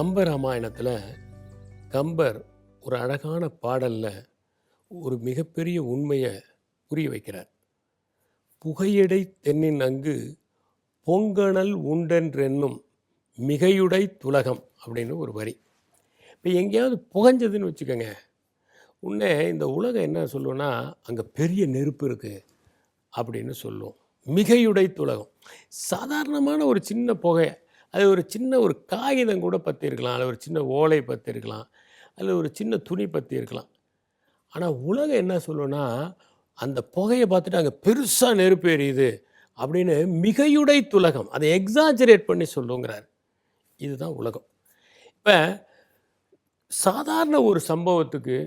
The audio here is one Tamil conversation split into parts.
கம்பராமாயணத்தில் கம்பர் ஒரு அழகான பாடலில் ஒரு மிகப்பெரிய உண்மையை புரிய வைக்கிறார். புகையடை தென்னின் அங்கு பொங்கணல் உண்டென்றென்னும் மிகையுடை துலகம் அப்படின்னு ஒரு வரி. இப்போ எங்கேயாவது புகஞ்சதுன்னு வச்சுக்கோங்க, உடனே இந்த உலகம் என்ன சொல்லுவோன்னா அங்கே பெரிய நெருப்பு இருக்குது அப்படின்னு சொல்லுவோம். மிகையுடை துலகம் சாதாரணமான ஒரு சின்ன புகை, அது ஒரு சின்ன ஒரு காகிதம் கூட பற்றி இருக்கலாம், அதில் ஒரு சின்ன ஓலை பற்றி இருக்கலாம், அதில் ஒரு சின்ன துணி பற்றி இருக்கலாம். ஆனால் உலகம் என்ன சொல்லுன்னா அந்த புகையை பார்த்துட்டு அங்கே பெருசாக நெருப்பு எரியுது அப்படின்னு மிகையுடை துலகம், அதை எக்ஸாஜரேட் பண்ணி சொல்லுங்கிறார். இதுதான் உலகம். இப்போ சாதாரண ஒரு சம்பவத்துக்கு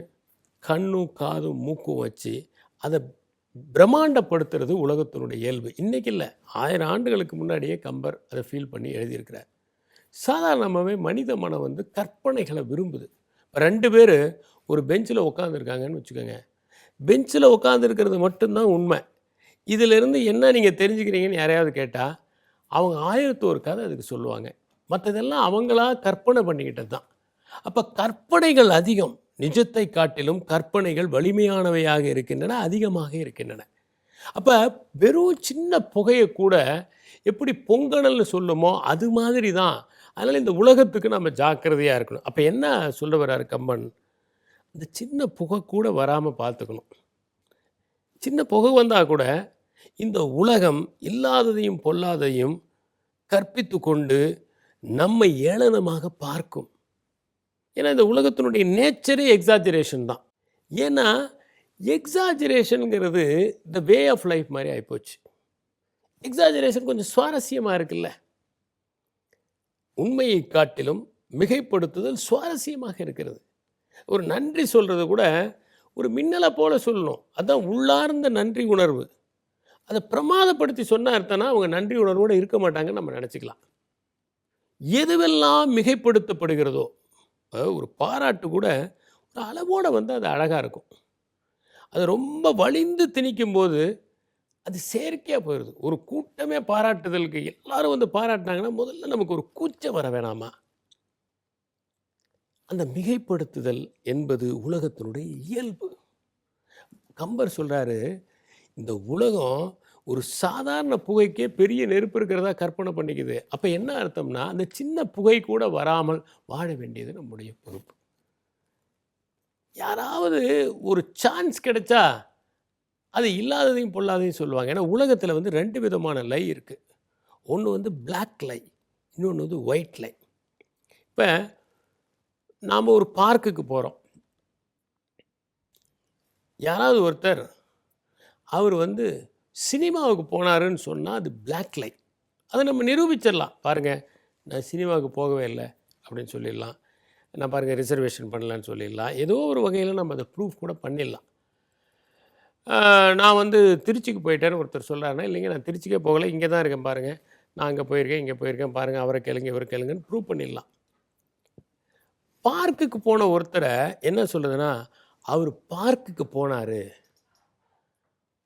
கண்ணும் காதும் மூக்கும் வச்சு அதை பிரம்மாண்டப்படுத்துறது உலகத்தினுடைய இயல்பு. இன்றைக்கி இல்லை, 1000 ஆண்டுகளுக்கு முன்னாடியே கம்பர் அதை ஃபீல் பண்ணி எழுதியிருக்கிறார். சாதாரணமாகவே மனித மனம் கற்பனைகளை விரும்புது. இப்போ 2 பேர் ஒரு பெஞ்சில் உட்காந்துருக்காங்கன்னு வச்சுக்கோங்க, பெஞ்சில் உட்காந்துருக்கிறது மட்டும்தான் உண்மை. இதிலிருந்து என்ன நீங்கள் தெரிஞ்சுக்கிறீங்கன்னு யாரையாவது கேட்டால் அவங்க 1001 கதை அதுக்கு சொல்லுவாங்க. மற்றதெல்லாம் அவங்களா கற்பனை பண்ணிக்கிட்டது தான். அப்போ கற்பனைகள் அதிகம், நிஜத்தை காட்டிலும் கற்பனைகள் வலிமையானவையாக இருக்கின்றன, அதிகமாக இருக்கின்றன. அப்போ வெறும் சின்ன புகையை கூட எப்படி பொங்கணல்னு சொல்லுமோ அது மாதிரி தான். அதனால் இந்த உலகத்துக்கு நம்ம ஜாக்கிரதையாக இருக்கணும். அப்போ என்ன சொல்ல வர்றாரு கம்பன், இந்த சின்ன புகை கூட வராமல் பார்த்துக்கணும். சின்ன புகை வந்தால் கூட இந்த உலகம் இல்லாததையும் பொல்லாதையும் கற்பித்து கொண்டு நம்மை ஏளனமாக பார்க்கும். ஏன்னா இந்த உலகத்தினுடைய நேச்சரே எக்ஸாஜரேஷன் தான். ஏன்னா எக்ஸாஜரேஷனுங்கிறது இந்த வே ஆஃப் லைஃப் மாதிரி ஆகிப்போச்சு. எக்ஸாஜரேஷன் கொஞ்சம் சுவாரஸ்யமாக இருக்குல்ல. உண்மையை காட்டிலும் மிகைப்படுத்துதல் சுவாரஸ்யமாக இருக்கிறது. ஒரு நன்றி சொல்கிறது கூட ஒரு மின்னலை போல சொல்லணும். அதுதான் உள்ளார்ந்த நன்றி உணர்வு. அதை பிரமாதப்படுத்தி சொன்னால் அர்த்தம்னா அவங்க நன்றி உணர்வோடு இருக்க மாட்டாங்கன்னு நம்ம நினச்சிக்கலாம். எதுவெல்லாம் மிகைப்படுத்தப்படுகிறதோ, ஒரு பாராட்டு கூட ஒரு அளவோடு அது அழகாக இருக்கும். அது ரொம்ப வலிந்து திணிக்கும் போது அது செயற்கையாக போயிடுது. ஒரு கூட்டமே பாராட்டுதலுக்கு எல்லாரும் பாராட்டினாங்கன்னா முதல்ல நமக்கு ஒரு கூச்சம் வர வேணாமா? அந்த மிகைப்படுத்துதல் என்பது உலகத்தினுடைய இயல்பு. கம்பர் சொல்கிறாரு, இந்த உலகம் ஒரு சாதாரண புகைக்கே பெரிய நெருப்பு இருக்கிறதா கற்பனை பண்ணிக்குது. அப்போ என்ன அர்த்தம்னா அந்த சின்ன புகை கூட வராமல் வாழ வேண்டியது நம்முடைய பொறுப்பு. யாராவது ஒரு சான்ஸ் கிடைச்சா அது இல்லாததையும் பொல்லாதையும் சொல்லுவாங்க. ஏன்னா உலகத்தில் 2 விதமான லை இருக்குது. ஒன்று பிளாக் லை, இன்னொன்று ஒயிட் லை. இப்போ நாம் ஒரு பார்க்குக்கு போகிறோம். யாராவது ஒருத்தர் அவர் சினிமாவுக்கு போனாருன்னு சொன்னால் அது பிளாக் லை. அதை நம்ம நிரூபிச்சிடலாம். பாருங்கள், நான் சினிமாவுக்கு போகவே இல்லை அப்படின்னு சொல்லிடலாம். நான் பாருங்கள் ரிசர்வேஷன் பண்ணலான்னு சொல்லிடலாம். ஏதோ ஒரு வகையில் நம்ம அதை ப்ரூஃப் கூட பண்ணிடலாம். நான் திருச்சிக்கு போயிட்டேன்னு ஒருத்தர் சொல்கிறாருன்னா, இல்லைங்க நான் திருச்சிக்கே போகலை, இங்கே தான் இருக்கேன் பாருங்கள், நான் அங்கே போயிருக்கேன், இங்கே போயிருக்கேன் பாருங்கள், அவரை கேளுங்க இவரை கேளுங்கன்னு ப்ரூவ் பண்ணிடலாம். பார்க்குக்கு போன ஒருத்தரை என்ன சொல்கிறதுனா, அவர் பார்க்குக்கு போனார்,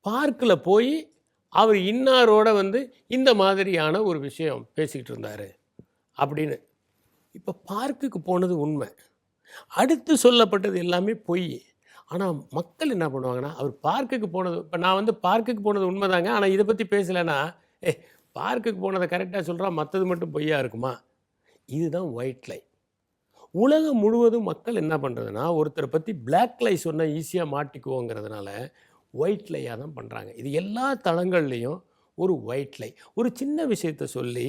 பார்க்கில் போய் அவர் இன்னாரோட இந்த மாதிரியான ஒரு விஷயம் பேசிக்கிட்டு இருந்தார் அப்படின்னு. இப்போ பார்க்குக்கு போனது உண்மை, அடுத்து சொல்லப்பட்டது எல்லாமே பொய். ஆனால் மக்கள் என்ன பண்ணுவாங்கன்னா, அவர் பார்க்குக்கு போனது, இப்போ நான் பார்க்குக்கு போனது உண்மைதாங்க, ஆனால் இதை பற்றி பேசலைன்னா, பார்க்குக்கு போனதை கரெக்டாக சொல்கிறான், மற்றது மட்டும் பொய்யா இருக்குமா? இதுதான் ஒயிட் லை. உலகம் முழுவதும் மக்கள் என்ன பண்ணுறதுன்னா, ஒருத்தரை பற்றி பிளாக் லை சொன்னால் ஈஸியாக மாட்டிக்குவோங்கிறதுனால ஒயிட் லையாக தான் பண்ணுறாங்க. இது எல்லா தளங்கள்லேயும் ஒரு ஒயிட் லை. ஒரு சின்ன விஷயத்தை சொல்லி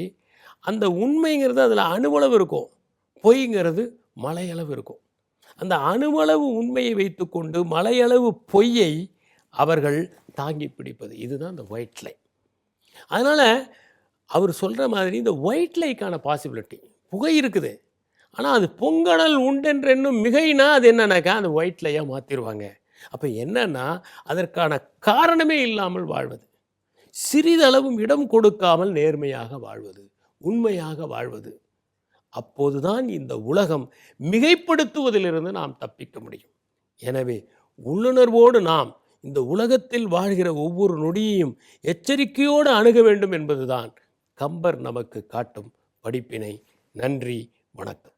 அந்த உண்மைங்கிறது அதில் அணுவளவு இருக்கும், பொய்ங்கிறது மலையளவு இருக்கும். அந்த அணுவளவு உண்மையை வைத்துக்கொண்டு மலையளவு பொய்யை அவர்கள் தாங்கி பிடிப்பது, இதுதான் இந்த ஒயிட் லை. அதனால் அவர் சொல்கிற மாதிரி இந்த ஒயிட் லைக்கான பாசிபிலிட்டி, புகை இருக்குது, ஆனால் அது பொங்கணல் உண்டென்றென்னும் மிகைனா அது என்னன்னாக்கா அந்த ஒயிட் லையாக மாற்றிடுவாங்க. அப்போ என்னன்னா அதற்கான காரணமே இல்லாமல் வாழ்வது, சிறிதளவும் இடம் கொடுக்காமல் நேர்மையாக வாழ்வது, உண்மையாக வாழ்வது. அப்போதுதான் இந்த உலகம் மிகைப்படுத்துவதிலிருந்து நாம் தப்பிக்க முடியும். எனவே உள்ளுணர்வோடு நாம் இந்த உலகத்தில் வாழ்கிற ஒவ்வொரு நொடியையும் எச்சரிக்கையோடு அணுக வேண்டும் என்பதுதான் கம்பர் நமக்கு காட்டும் படிப்பினை. நன்றி, வணக்கம்.